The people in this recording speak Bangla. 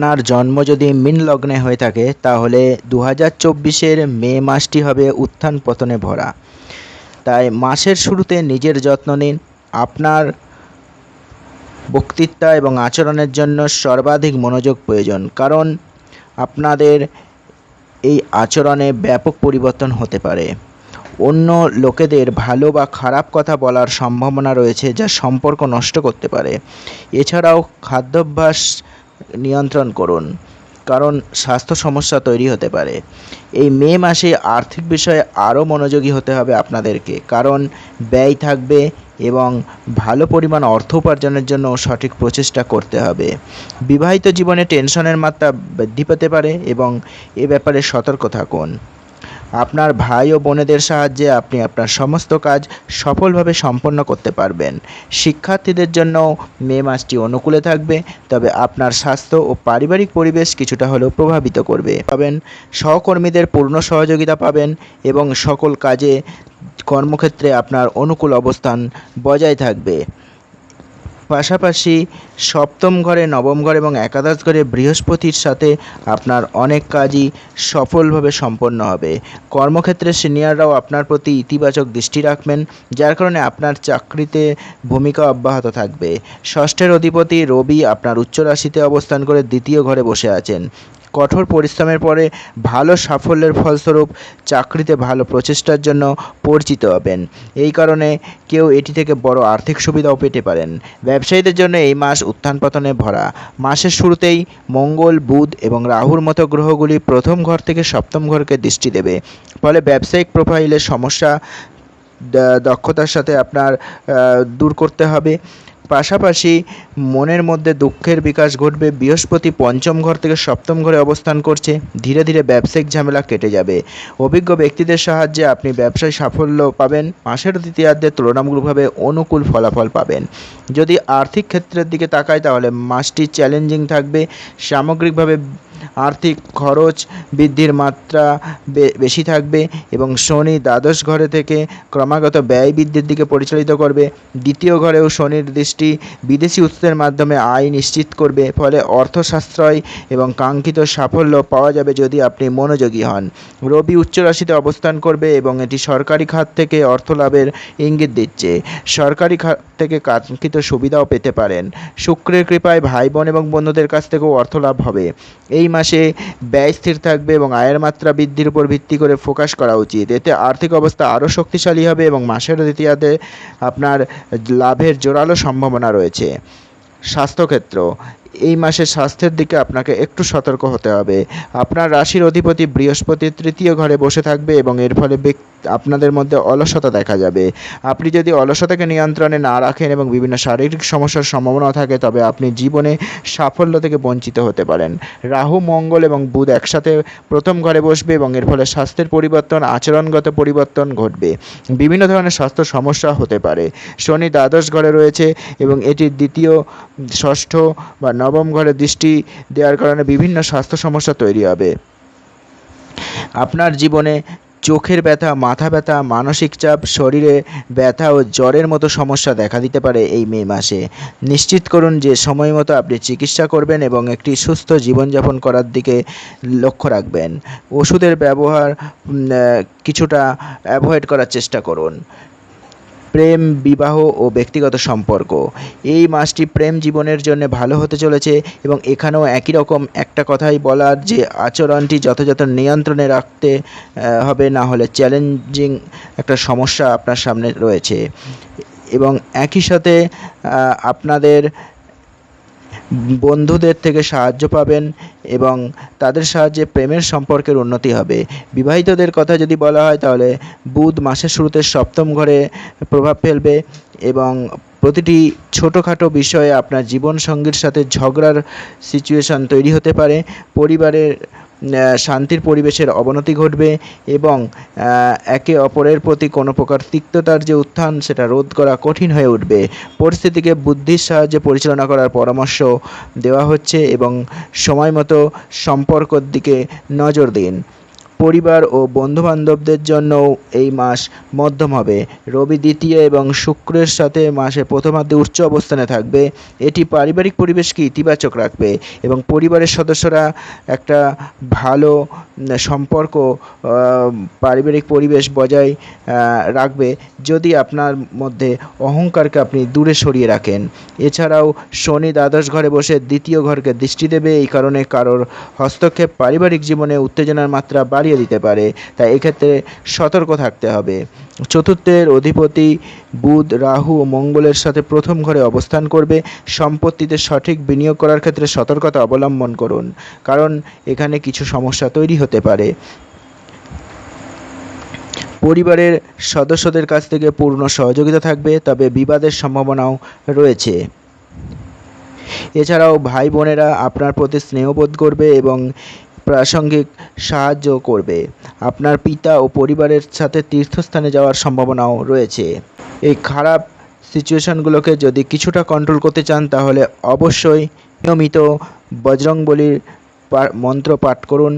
আপনার জন্ম যদি মীন লগ্নে হয়ে থাকে তাহলে 2024-এর মে মাসটি হবে উত্থান পতনে ভরা। তাই মাসের শুরুতে নিজের যত্ন নিন। আপনার বক্তৃতা এবং আচরণের জন্য সর্বাধিক মনোযোগ প্রয়োজন, কারণ আপনাদের এই আচরণে ব্যাপক পরিবর্তন হতে পারে। অন্য লোকেদের ভালো বা খারাপ কথা বলার সম্ভাবনা রয়েছে, যা সম্পর্ক নষ্ট করতে পারে। এছাড়াও খাদ্যাভ্যাস নিয়ন্ত্রণ করুন, কারণ স্বাস্থ্য সমস্যা তৈরি হতে পারে। এই মে মাসে আর্থিক বিষয়ে আরও মনোযোগী হতে হবে আপনাদেরকে, কারণ ব্যয় থাকবে এবং ভালো পরিমাণ অর্থ উপার্জনের জন্য সঠিক প্রচেষ্টা করতে হবে। বিবাহিত জীবনে টেনশনের মাত্রা বৃদ্ধি পেতে পারে এবং এ ব্যাপারে সতর্ক থাকুন। আপনার ভাই ও বোনেদের সাহায্যে আপনি আপনার সমস্ত কাজ সফলভাবে সম্পন্ন করতে পারবেন। শিক্ষার্থীদের জন্য মে মাসটি অনুকূলে থাকবে, তবে আপনার স্বাস্থ্য ও পারিবারিক পরিবেশ কিছুটা হলেও প্রভাবিত করবে। সহকর্মীদের পূর্ণ সহযোগিতা পাবেন এবং সকল কাজে কর্মক্ষেত্রে আপনার অনুকূল অবস্থান বজায় থাকবে। পাশাপাশি সপ্তম ঘরে, নবম ঘর এবং একাদশ ঘরে বৃহস্পতির সাথে আপনার অনেক কাজই সফলভাবে সম্পন্ন হবে। কর্মক্ষেত্রে সিনিয়ররাও আপনার প্রতি ইতিবাচক দৃষ্টি রাখবেন, যার কারণে আপনার চাকরিতে ভূমিকা অব্যাহত থাকবে। ষষ্ঠের অধিপতি রবি আপনার উচ্চ রাশিতে অবস্থান করে দ্বিতীয় ঘরে বসে আছেন। কঠোর পরিশ্রমের পরে ভালো সাফল্যের ফলস্বরূপ চাকরিতে ভালো প্রচেষ্টার জন্য পরিচিত হবেন। এই কারণে কেউ এটি থেকে বড় আর্থিক সুবিধাও পেতে পারেন। ব্যবসায়ীদের জন্য এই মাস উত্থান পতনে ভরা। মাসের শুরুতেই মঙ্গল, বুধ এবং রাহুর মতো গ্রহগুলি প্রথম ঘর থেকে সপ্তম ঘরকে দৃষ্টি দেবে, ফলে ব্যবসায়িক প্রোফাইলের সমস্যা দক্ষতার সাথে আপনার দূর করতে হবে। পাশাপাশি মনের মধ্যে দুঃখের বিকাশ ঘটবে। বৃহস্পতি পঞ্চম ঘর থেকে সপ্তম ঘরে অবস্থান করছে। ধীরে ধীরে ব্যবসায়িক ঝামেলা কেটে যাবে। অভিজ্ঞ ব্যক্তিদের সাহায্যে আপনি ব্যবসায় সাফল্য পাবেন। মাসের দ্বিতীয়ার্ধে তুলনামূলকভাবে অনুকূল ফলাফল পাবেন। যদি আর্থিক ক্ষেত্রের দিকে তাকাই তাহলে মাসটি চ্যালেঞ্জিং থাকবে। সামগ্রিকভাবে আর্থিক খরচ বৃদ্ধির মাত্রা বেশি থাকবে এবং শনি দ্বাদশ ঘরে থেকে ক্রমাগত ব্যয় বৃদ্ধির দিকে পরিচালিত করবে। দ্বিতীয় ঘরেও শনির দৃষ্টি বিদেশি উৎসের মাধ্যমে আয় নিশ্চিত করবে, ফলে অর্থ সাশ্রয় এবং কাঙ্ক্ষিত সাফল্য পাওয়া যাবে যদি আপনি মনোযোগী হন। রবি উচ্চ রাশিতে অবস্থান করবে এবং এটি সরকারি খাত থেকে অর্থ লাভের ইঙ্গিত দিচ্ছে। সরকারি খাত থেকে কাঙ্ক্ষিত সুবিধাও পেতে পারেন। শুক্রের কৃপায় ভাই বোন এবং বন্ধুদের কাছ থেকেও অর্থ লাভ হবে। এই মাসে ব্যয় স্থির থাকবে এবং আয়ের মাত্রা বৃদ্ধির উপর ভিত্তি করে ফোকাস করা উচিত। এতে আর্থিক অবস্থা আরও শক্তিশালী হবে এবং মাসের দ্বিতীয়ার্ধে আপনার লাভের জোরালো সম্ভাবনা রয়েছে। স্বাস্থ্যক্ষেত্র, এই মাসে স্বাস্থ্যের দিকে আপনাকে একটু সতর্ক হতে হবে। আপনার রাশির অধিপতি বৃহস্পতি তৃতীয় ঘরে বসে থাকবে এবং এর ফলে আপনাদের মধ্যে অলসতা দেখা যাবে। আপনি যদি অলসতাকে নিয়ন্ত্রণে না রাখেন এবং বিভিন্ন শারীরিক সমস্যার সম্ভাবনা থাকে, তবে আপনি জীবনে সাফল্য থেকে বঞ্চিত হতে পারেন। রাহু, মঙ্গল এবং বুধ একসাথে প্রথম ঘরে বসবে এবং এর ফলে স্বাস্থ্যের পরিবর্তন, আচরণগত পরিবর্তন ঘটবে। বিভিন্ন ধরনের স্বাস্থ্য সমস্যা হতে পারে। শনি দ্বাদশ ঘরে রয়েছে এবং এটির দ্বিতীয়, ষষ্ঠ বা নবম ঘরে দৃষ্টি দেওয়ার কারণে বিভিন্ন স্বাস্থ্য সমস্যা তৈরি হবে। আপনার জীবনে চোখের ব্যথা, মাথা ব্যথা, মানসিক চাপ, শরীরে ব্যথা ও জ্বরের মতো সমস্যা দেখা দিতে পারে এই মে মাসে। নিশ্চিত করুন যে সময় মতো আপনি চিকিৎসা করবেন এবং একটি সুস্থ জীবনযাপন করার দিকে লক্ষ্য রাখবেন। ওষুধের ব্যবহার কিছুটা অ্যাভয়েড করার চেষ্টা করুন। প্রেম, বিবাহ ও ব্যক্তিগত সম্পর্ক, এই মাসটি প্রেম জীবনের জন্য ভালো হতে চলেছে এবং এখানেও একই রকম একটা কথাই বলার যে আচরণটি যথাযথ নিয়ন্ত্রণে রাখতে হবে, না হলে চ্যালেঞ্জিং একটা সমস্যা আপনার সামনে রয়েছে। এবং একই সাথে আপনাদের বন্ধুদের থেকে সাহায্য পাবেন এবং তাদের সাহায্যে প্রেমের সম্পর্কের উন্নতি হবে। বিবাহিতদের কথা যদি বলা হয় তাহলে বুধ মাসের শুরুতে সপ্তম ঘরে প্রভাব ফেলবে এবং প্রতিটি ছোটোখাটো বিষয়ে আপনার জীবনসঙ্গীর সাথে ঝগড়ার সিচুয়েশান তৈরি হতে পারে। পরিবারের শান্তির পরিবেশের অবনতি ঘটবে এবং একে অপরের প্রতি কোনো প্রকার তিক্ততার যে উত্থান, সেটা রোধ করা কঠিন হয়ে উঠবে। পরিস্থিতিকে বুদ্ধির সাহায্যে পরিচালনা করার পরামর্শ দেওয়া হচ্ছে এবং সময় মতো সম্পর্কর দিকে নজর দিন। পরিবার ও বন্ধুবান্ধবদের জন্যও এই মাস মধ্যম হবে। রবি দ্বিতীয় এবং শুক্রের সাথে মাসের প্রথমার্ধে উচ্চ অবস্থানে থাকবে। এটি পারিবারিক পরিবেশকে ইতিবাচক রাখবে এবং পরিবারের সদস্যরা একটা ভালো সম্পর্ক, পারিবারিক পরিবেশ বজায় রাখবে যদি আপনার মধ্যে অহংকারকে আপনি দূরে সরিয়ে রাখেন। এছাড়াও শনি দ্বাদশ ঘরে বসে দ্বিতীয় ঘরকে দৃষ্টি দেবে, এই কারণে কারোর হস্তক্ষেপ পারিবারিক জীবনে উত্তেজনার মাত্রা বাড়িয়ে দিতে পারে, তাই এক্ষেত্রে সতর্ক থাকতে হবে। চতুর্থের অধিপতি বুধ রাহু ও মঙ্গলের সাথে প্রথম ঘরে অবস্থান করবে। সম্পত্তিতে সঠিক বিনিয়োগ করার ক্ষেত্রে সতর্কতা অবলম্বন করুন, কারণ এখানে কিছু সমস্যা তৈরি হতে পারে। পরিবারের সদস্যদের কাছ থেকে পূর্ণ সহযোগিতা থাকবে, তবে বিবাদের সম্ভাবনাও রয়েছে। এছাড়াও ভাই বোনেরা আপনার প্রতি স্নেহবোধ করবে এবং প্রাসঙ্গিক সাহায্য করবে। আপনার পিতা ও পরিবারের সাথে তীর্থস্থানে যাওয়ার সম্ভাবনাও রয়েছে। এই খারাপ সিচুয়েশনগুলোকে যদি কিছুটা কন্ট্রোল করতে চান তাহলে অবশ্যই নিয়মিত বজরংবলীর মন্ত্র পাঠ করুন।